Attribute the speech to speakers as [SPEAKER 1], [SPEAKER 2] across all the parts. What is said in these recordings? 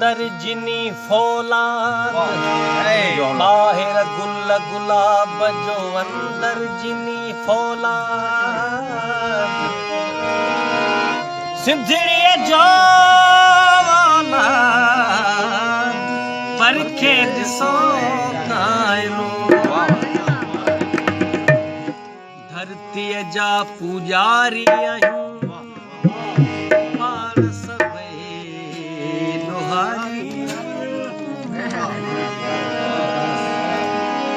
[SPEAKER 1] अंदर जिनी फौला बाहिर गुल गुलाब जो अंदर जिनी फौला सिंधड़ीअ जो परखे ॾिसो कायरो धरतीअ जा पुजारी आहियूं पाण सभई लोहारी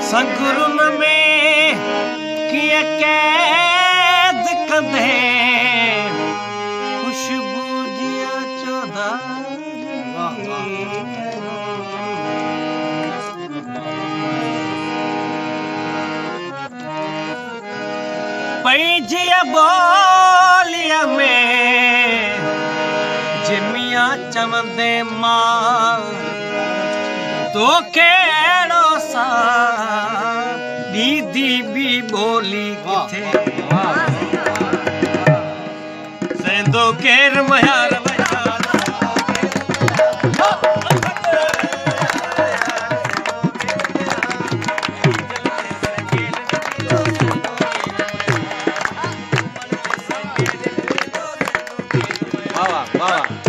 [SPEAKER 1] संगरुन में कीअं कैद कंदे खुशबू जिया चौधारी पैजिया बोलिया में जिमिया चवंदे मां तो केड़ो सा दीदी भी बोली किथे सेंदो केर मयार वाह वाह